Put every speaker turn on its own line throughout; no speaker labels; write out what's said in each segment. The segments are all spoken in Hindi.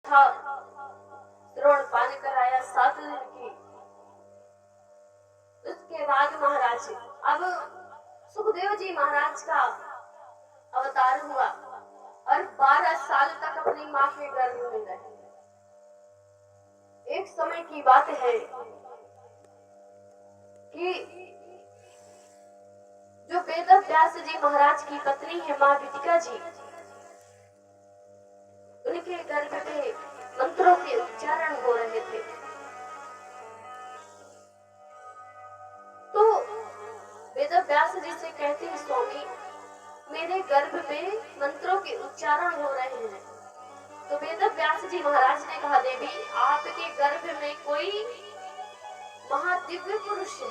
था श्रवण पाने कर आया 7 दिन की। उसके बाद महाराज अब सुखदेव जी महाराज का अवतार हुआ और 12 साल तक अपनी माँ के गर्भ में रहे। एक समय की बात है कि जो वेद व्यास जी महाराज की पत्नी है माँ विदिका जी, उनके गर्भ में मंत्रों के उच्चारण हो रहे थे। तो वेद व्यास जी से कहते हैं, स्वामी मेरे गर्भ में मंत्रों के उच्चारण हो रहे हैं। तो वेद व्यास जी महाराज ने कहा, देवी आपके गर्भ में कोई महादिव्य पुरुष है,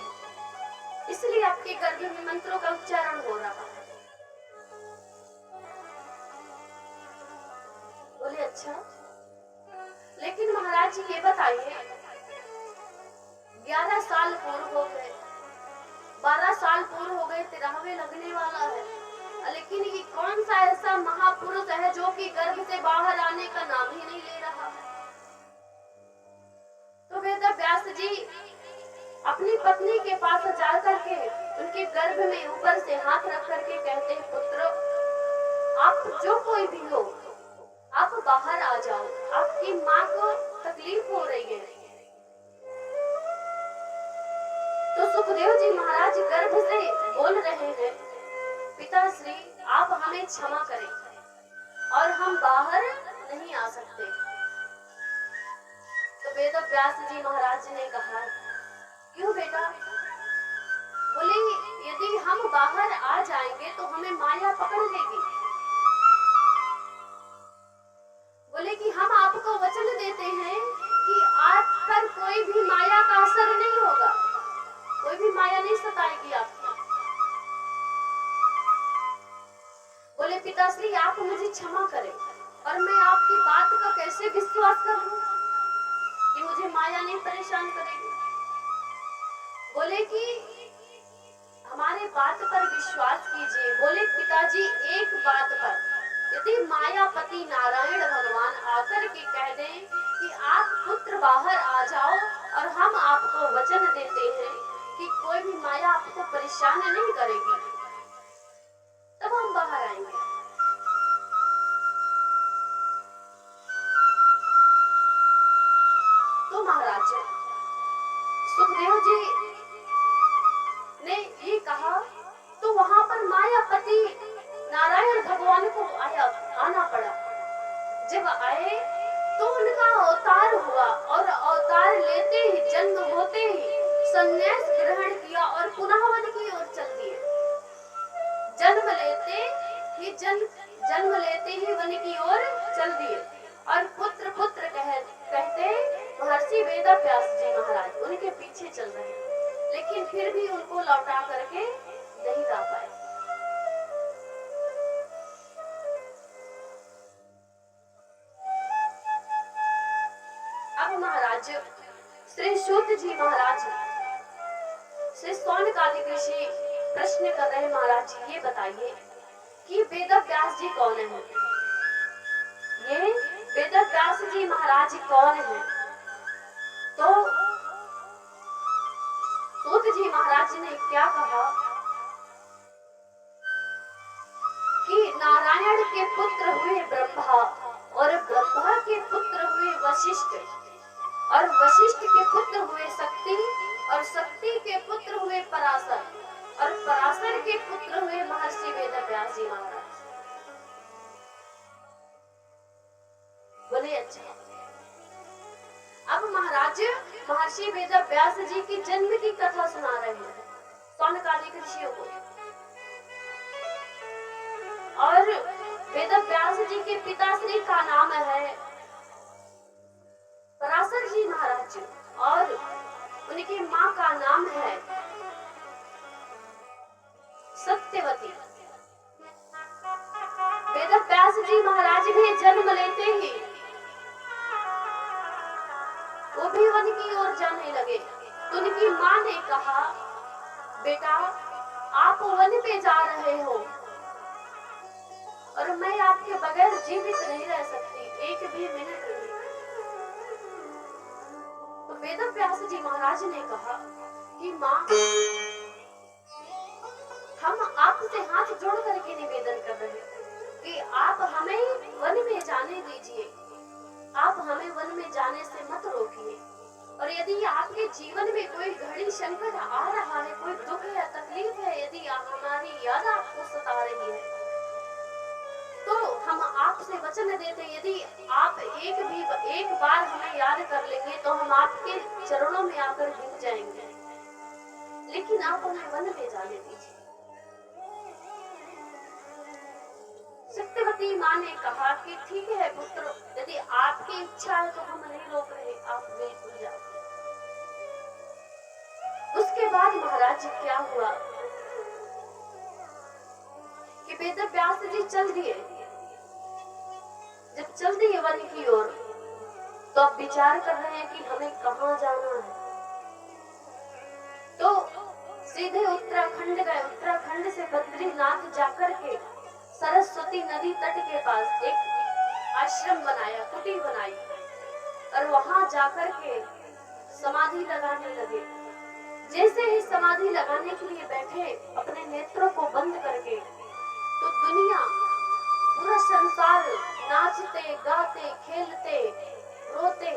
इसलिए आपके गर्भ में मंत्रों का उच्चारण हो रहा है। बोले अच्छा, लेकिन महाराज जी ये बताइए 11 साल पूर्व हो गए, 12 साल पूर्व हो गए, 13वें लगने वाला है, लेकिन ये कौन सा ऐसा महापुरुष है जो कि गर्भ से बाहर आने का नाम ही नहीं ले रहा है। तो वेद व्यास जी अपनी पत्नी के पास जाकर के उनके गर्भ में ऊपर से हाथ रख करके कहते हैं, पुत्र आप जो कोई भी हो आप बाहर आ जाओ, आपकी माँ को तकलीफ हो रही है। तो सुखदेव जी महाराज गर्भ से बोल रहे हैं, पिताश्री आप हमें क्षमा करें और हम बाहर नहीं आ सकते। तो वेद व्यास जी महाराज ने कहा, क्यों बेटा? बोले यदि हम बाहर आ जाएंगे तो हमें माया पकड़ लेगी। बोले कि हम आपको वचन देते हैं कि आप पर कोई भी माया का असर नहीं होगा, कोई भी माया नहीं सताएगी आपको। बोले पिताश्री आप मुझे क्षमा करें और मैं आपकी बात का कैसे विश्वास करूं कि मुझे माया नहीं परेशान करेगी। बोले कि हमारे बात पर विश्वास कीजिए। बोले पिताजी एक बात पर, यदि मायापति नारायण भगवान आकर के कह दें कि आप पुत्र बाहर आ जाओ और हम आपको वचन देते हैं कि कोई भी माया आपको परेशान नहीं करेगी, तब हम बाहर आएंगे। तो महाराज सुखदेव जी ने ये कहा, तो वहां पर मायापति नारायण भगवान को आना पड़ा। जब आए तो उनका अवतार हुआ और अवतार लेते ही जन्म होते ही संन्यास ग्रहण किया और पुनः वन की ओर चल दिए। जन्म लेते ही वन की ओर चल दिए और पुत्र पुत्र कहते महर्षि वेद व्यास जी महाराज उनके पीछे चल रहे हैं, लेकिन फिर भी उनको लौटा करके नहीं ला पाए। अब महाराज श्री सूत जी महाराज श्री सौनकादिक ऋषि प्रश्न कर रहे, महाराज जी ये बताइए कि वेद व्यास जी कौन है? ये वेद व्यास जी महाराज कौन है? तो सूत जी महाराज ने क्या कहा कि नारायण के पुत्र हुए ब्रह्मा और ब्रह्मा के पुत्र हुए वशिष्ठ और वशिष्ठ के पुत्र हुए शक्ति और शक्ति के पुत्र हुए पराशर और पराशर के पुत्र हुए महर्षि वेद व्यास जी महाराज। बोले अच्छा। अब महाराज महर्षि वेद व्यास जी की जन्म की कथा सुना रहे हैं सौनकादिक ऋषियों को, और वेद व्यास जी के पिताश्री का नाम है पराशर जी महाराज और उनकी माँ का नाम है सत्यवती। वेद व्यास जी महाराज भी जन्म लेते ही वो भी वन की ओर जाने लगे। तो उनकी माँ ने कहा, बेटा आप वन पे जा रहे हो और मैं आपके बगैर जीवित नहीं रह सकती, एक भी मिनट नहीं। वेद व्यास जी महाराज ने कहा कि माँ, हम आपसे हाथ जोड़ करके निवेदन कर रहे हैं कि आप हमें वन में जाने दीजिए, आप हमें वन में जाने से मत रोकिए। और यदि आपके जीवन में कोई घड़ी संकट आ रहा है, कोई दुख या तकलीफ है, यदि हमारी याद आपको सता रही है, तो हम आपसे वचन देते, यदि आप एक बार हमें याद कर लेंगे तो हम आपके चरणों में आकर गिर जाएंगे, लेकिन आप हमें वन में जाने दीजिए। सत्यवती माँ ने कहा कि ठीक है पुत्र, यदि आपकी इच्छा है तो हम नहीं रोक रहे, आप बिल्कुल जाओ। उसके बाद महाराज जी क्या हुआ कि वेद व्यास जी चल दिए। जब चल दिए वन की ओर, तो अब विचार कर रहे हैं कि हमें कहाँ जाना है। तो सीधे उत्तराखंड गए। उत्तराखंड से बद्रीनाथ जाकर के सरस्वती नदी तट के पास एक आश्रम बनाया, कुटी बनाई, और वहां जाकर के समाधि लगाने लगे। जैसे ही समाधि लगाने के लिए बैठे, अपने नेत्रों को बंद करके, तो दुनिया, पूरा संसार नाचते, गाते, खेलते, रोते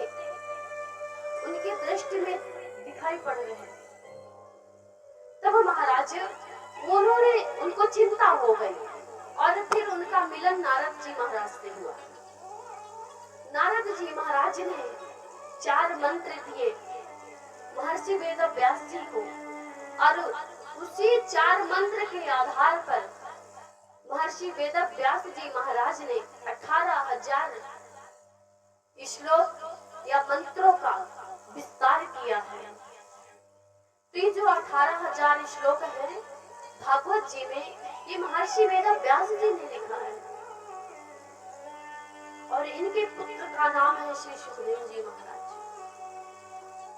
उनकी दृष्टि में दिखाई पड़ रहे हैं। तब महाराज, उनको चिंता हो गई, और फिर उनका मिलन नारद जी महाराज से हुआ। नारद जी महाराज ने 4 मंत्र दिए महर्षि वेद व्यास जी को, और उसी 4 मंत्र के आधार पर महर्षि वेद व्यास जी महाराज ने 18,000 श्लोक या मंत्रों का विस्तार किया है। तो ये जो 18,000 श्लोक है भागवत जी में, ये महर्षि वेद व्यास जी ने लिखा है, और इनके पुत्र का नाम है श्री सुखदेव जी महाराज।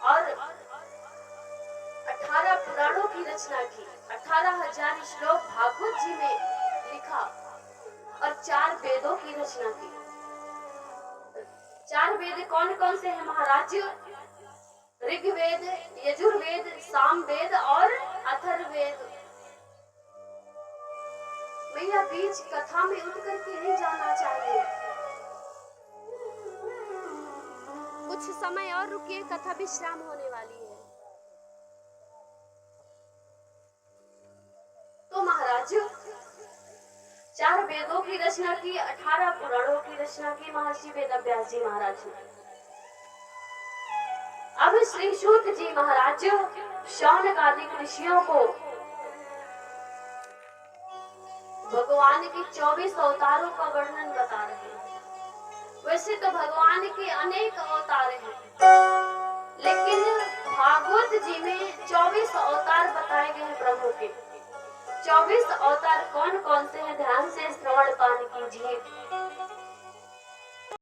और 18 पुराणों की रचना की, 18,000 श्लोक भागवत जी में लिखा, और 4 वेदों की रचना की। 4 वेद कौन कौन से हैं महाराज? ऋग्वेद, यजुर्वेद, सामवेद और अथर्ववेद। भैया बीच कथा में उठ करके नहीं जाना चाहिए, कुछ समय और रुकिए, कथा विश्राम होने वाली है। तो महाराज 4 वेदों की रचना की, 18 पुराणों की रचना की महर्षि वेद व्यास जी महाराज ने। अब श्री सूत जी महाराज शौनक आदि ऋषियों को भगवान की 24 अवतारों का वर्णन बता रहे हैं। वैसे तो भगवान के अनेक अवतार हैं, लेकिन भागवत जी में 24 अवतार बताए गए हैं प्रभु के। 24 अवतार कौन कौन से हैं, ध्यान से श्रवण पान कीजिए।